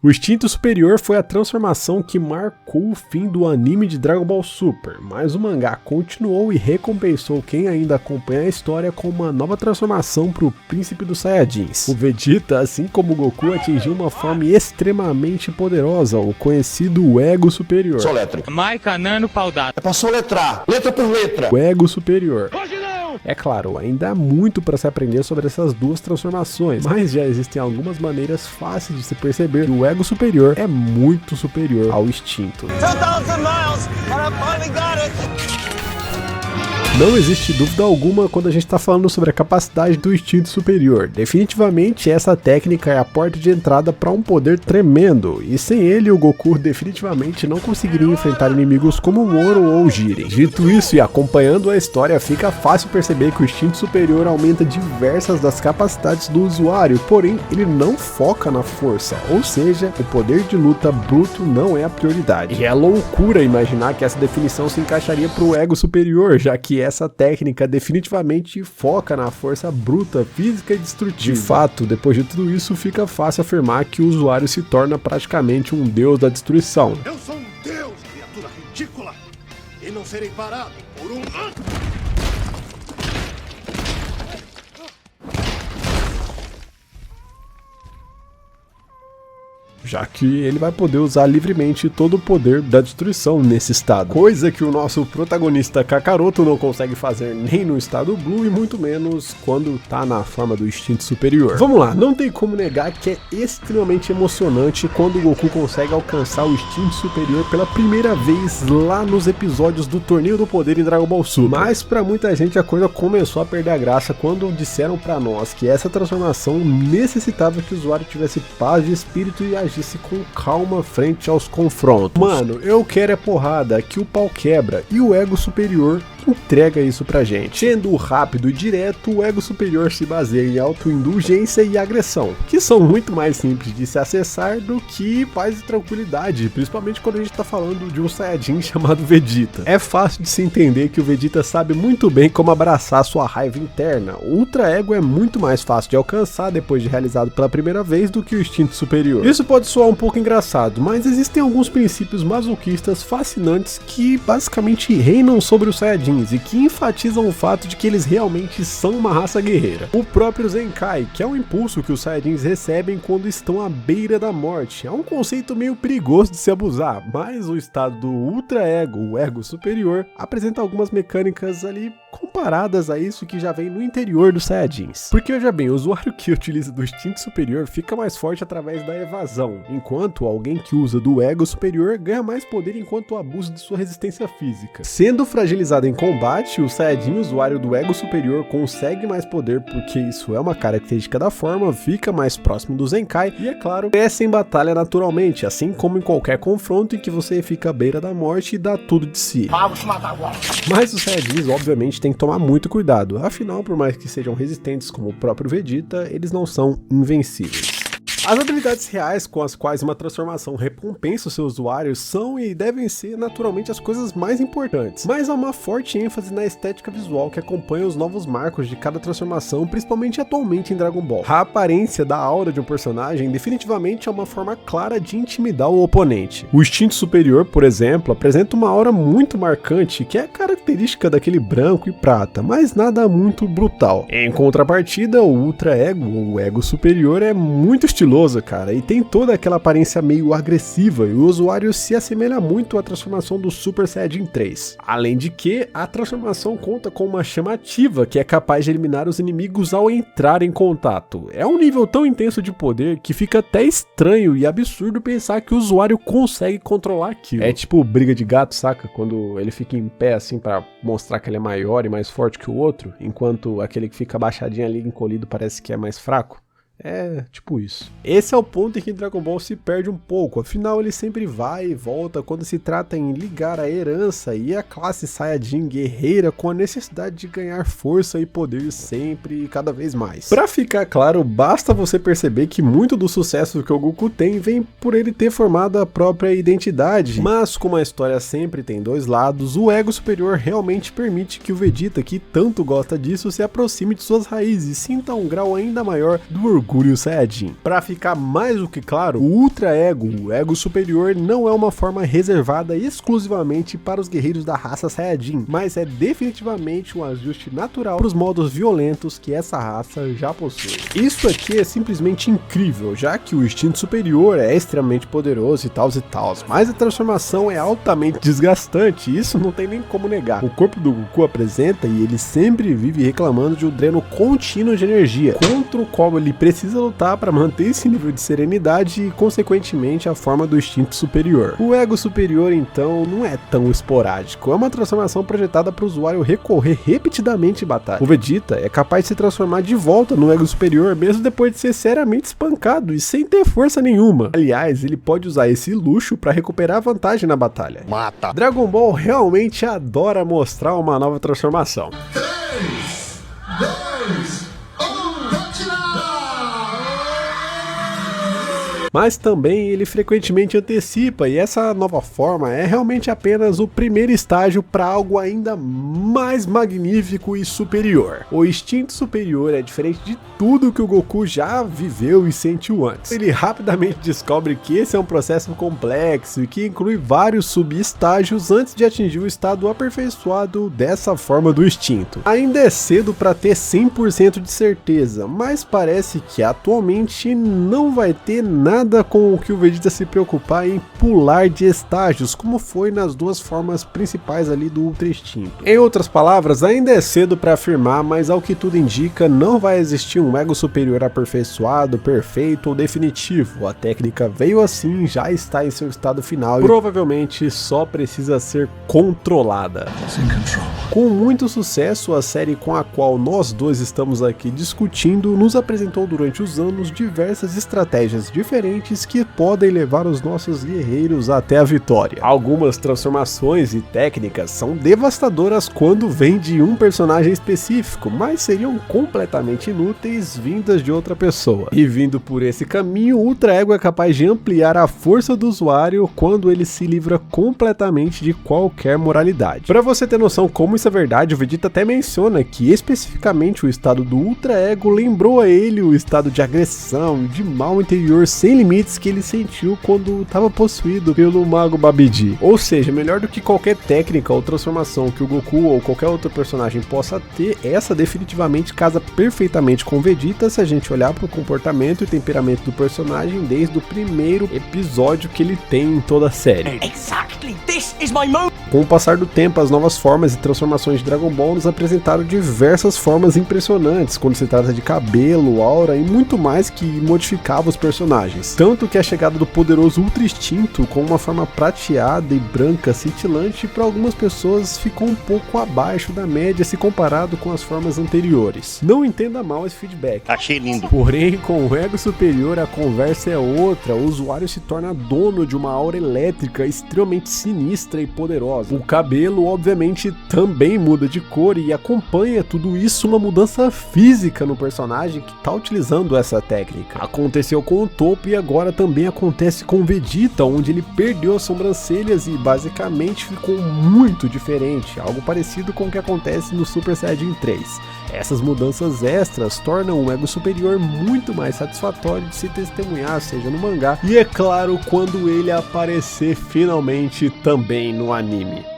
O Instinto Superior foi a transformação que marcou o fim do anime de Dragon Ball Super, mas o mangá continuou e recompensou quem ainda acompanha a história com uma nova transformação para o Príncipe dos Saiyajins. O Vegeta, assim como o Goku, atingiu uma forma extremamente poderosa, o conhecido Ego Superior. Soletre. Maica, Nano, Paudado. É pra soletrar, letra por letra. O Ego Superior. Hoje não! É claro, ainda há muito para se aprender sobre essas duas transformações, mas já existem algumas maneiras fáceis de se perceber que o Ego Superior é muito superior ao Instinto. 2,000 miles, and I finally got it. Não existe dúvida alguma quando a gente está falando sobre a capacidade do Instinto Superior. Definitivamente essa técnica é a porta de entrada para um poder tremendo, e sem ele o Goku definitivamente não conseguiria enfrentar inimigos como o Moro ou o Jiren. Dito isso e acompanhando a história, fica fácil perceber que o Instinto Superior aumenta diversas das capacidades do usuário, porém ele não foca na força, ou seja, o poder de luta bruto não é a prioridade. E é loucura imaginar que essa definição se encaixaria para o Ego Superior, já que essa técnica definitivamente foca na força bruta, física e destrutiva. De fato, depois de tudo isso, fica fácil afirmar que o usuário se torna praticamente um deus da destruição. Eu sou um deus, criatura ridícula, e não serei parado por um... Já que ele vai poder usar livremente todo o poder da destruição nesse estado. Coisa que o nosso protagonista Kakaroto não consegue fazer nem no estado Blue e muito menos quando tá na forma do Instinto Superior. Vamos lá, não tem como negar que é extremamente emocionante quando o Goku consegue alcançar o Instinto Superior pela primeira vez lá nos episódios do Torneio do Poder em Dragon Ball Super. Mas pra muita gente a coisa começou a perder a graça quando disseram pra nós que essa transformação necessitava que o usuário tivesse paz de espírito e agisse com calma frente aos confrontos. Mano, eu quero é porrada, que o pau quebra, e o Ego Superior entrega isso pra gente. Sendo rápido e direto, o Ego Superior se baseia em autoindulgência e agressão, que são muito mais simples de se acessar do que paz e tranquilidade, principalmente quando a gente tá falando de um Saiyajin chamado Vegeta. É fácil de se entender que o Vegeta sabe muito bem como abraçar sua raiva interna. O Ultra Ego é muito mais fácil de alcançar depois de realizado pela primeira vez do que o Instinto Superior. Isso pode soar um pouco engraçado, mas existem alguns princípios masoquistas fascinantes que basicamente reinam sobre os Saiyajins e que enfatizam o fato de que eles realmente são uma raça guerreira. O próprio Zenkai, que é um impulso que os Saiyajins recebem quando estão à beira da morte. É um conceito meio perigoso de se abusar, mas o estado do Ultra Ego, o Ego Superior, apresenta algumas mecânicas ali comparadas a isso que já vem no interior dos Saiyajins. Porque, veja bem, o usuário que utiliza do Instinto Superior fica mais forte através da evasão, enquanto alguém que usa do Ego Superior ganha mais poder enquanto abusa de sua resistência física. Sendo fragilizado em combate, o Saiyajin usuário do Ego Superior consegue mais poder porque isso é uma característica da forma, fica mais próximo do Zenkai e, é claro, cresce em batalha naturalmente, assim como em qualquer confronto em que você fica à beira da morte e dá tudo de si. Vamos matar agora. Mas os Saiyajins, obviamente, têm que tomar muito cuidado, afinal, por mais que sejam resistentes como o próprio Vegeta, eles não são invencíveis. As habilidades reais com as quais uma transformação recompensa o seu usuário são e devem ser naturalmente as coisas mais importantes, mas há uma forte ênfase na estética visual que acompanha os novos marcos de cada transformação, principalmente atualmente em Dragon Ball. A aparência da aura de um personagem definitivamente é uma forma clara de intimidar o oponente. O Instinto Superior, por exemplo, apresenta uma aura muito marcante que é característica daquele branco e prata, mas nada muito brutal. Em contrapartida, o Ultra Ego, ou o Ego Superior, é muito estiloso, cara, e tem toda aquela aparência meio agressiva, e o usuário se assemelha muito à transformação do Super Saiyajin 3. Além de que, a transformação conta com uma chama ativa que é capaz de eliminar os inimigos ao entrar em contato. É um nível tão intenso de poder que fica até estranho e absurdo pensar que o usuário consegue controlar aquilo. É tipo briga de gato, saca? Quando ele fica em pé assim pra mostrar que ele é maior e mais forte que o outro, enquanto aquele que fica abaixadinho ali encolhido parece que é mais fraco. É, tipo isso. Esse é o ponto em que Dragon Ball se perde um pouco, afinal ele sempre vai e volta quando se trata em ligar a herança e a classe Saiyajin guerreira com a necessidade de ganhar força e poder sempre e cada vez mais. Pra ficar claro, basta você perceber que muito do sucesso que o Goku tem vem por ele ter formado a própria identidade, mas como a história sempre tem dois lados, o Ego Superior realmente permite que o Vegeta, que tanto gosta disso, se aproxime de suas raízes e sinta um grau ainda maior do orgulho Orgulho Saiyajin. Para ficar mais do que claro, o Ultra Ego, o Ego Superior, não é uma forma reservada exclusivamente para os guerreiros da raça Saiyajin, mas é definitivamente um ajuste natural para os modos violentos que essa raça já possui. Isso aqui é simplesmente incrível, já que o instinto superior é extremamente poderoso e tal, mas a transformação é altamente desgastante, isso não tem nem como negar. O corpo do Goku apresenta e ele sempre vive reclamando de um dreno contínuo de energia, contra o qual ele precisa lutar para manter esse nível de serenidade e, consequentemente, a forma do instinto superior. O Ego Superior, então, não é tão esporádico, é uma transformação projetada para o usuário recorrer repetidamente em batalha. O Vegeta é capaz de se transformar de volta no Ego Superior mesmo depois de ser seriamente espancado e sem ter força nenhuma. Aliás, ele pode usar esse luxo para recuperar a vantagem na batalha. Mata. Dragon Ball realmente adora mostrar uma nova transformação. 3, 2, 1, Gotcha! Mas também ele frequentemente antecipa, e essa nova forma é realmente apenas o primeiro estágio para algo ainda mais magnífico e superior. O instinto superior é diferente de tudo que o Goku já viveu e sentiu antes. Ele rapidamente descobre que esse é um processo complexo e que inclui vários subestágios antes de atingir o estado aperfeiçoado dessa forma do instinto. Ainda é cedo para ter 100% de certeza, mas parece que atualmente não vai ter nada com o que o Vegeta se preocupar em pular de estágios, como foi nas duas formas principais ali do Ultra Instinto. Em outras palavras, ainda é cedo para afirmar, mas ao que tudo indica, não vai existir um Ego Superior aperfeiçoado, perfeito ou definitivo. A técnica veio assim, já está em seu estado final e provavelmente só precisa ser controlada. Com muito sucesso, a série com a qual nós dois estamos aqui discutindo nos apresentou durante os anos diversas estratégias diferentes que podem levar os nossos guerreiros até a vitória. Algumas transformações e técnicas são devastadoras quando vêm de um personagem específico, mas seriam completamente inúteis vindas de outra pessoa. E vindo por esse caminho, o Ultra Ego é capaz de ampliar a força do usuário quando ele se livra completamente de qualquer moralidade. Para você ter noção como isso é verdade, o Vegeta até menciona que especificamente o estado do Ultra Ego lembrou a ele o estado de agressão e de mal interior sem limites que ele sentiu quando estava possuído pelo Mago Babidi. Ou seja, melhor do que qualquer técnica ou transformação que o Goku ou qualquer outro personagem possa ter, essa definitivamente casa perfeitamente com Vegeta se a gente olhar para o comportamento e temperamento do personagem desde o primeiro episódio que ele tem em toda a série. Exactly, this is my moment. Com o passar do tempo, as novas formas e transformações de Dragon Ball nos apresentaram diversas formas impressionantes quando se trata de cabelo, aura e muito mais que modificava os personagens. Tanto que a chegada do poderoso Ultra Instinto com uma forma prateada e branca cintilante para algumas pessoas ficou um pouco abaixo da média se comparado com as formas anteriores. Não entenda mal esse feedback. Achei lindo. Porém, com o Ego Superior a conversa é outra, o usuário se torna dono de uma aura elétrica extremamente sinistra e poderosa. O cabelo obviamente também muda de cor e acompanha tudo isso uma mudança física no personagem que está utilizando essa técnica. Aconteceu com o Toppo e agora também acontece com o Vegeta, onde ele perdeu as sobrancelhas e basicamente ficou muito diferente, algo parecido com o que acontece no Super Saiyajin 3. Essas mudanças extras tornam o Ego Superior muito mais satisfatório de se testemunhar, seja no mangá, e é claro, quando ele aparecer finalmente também no anime.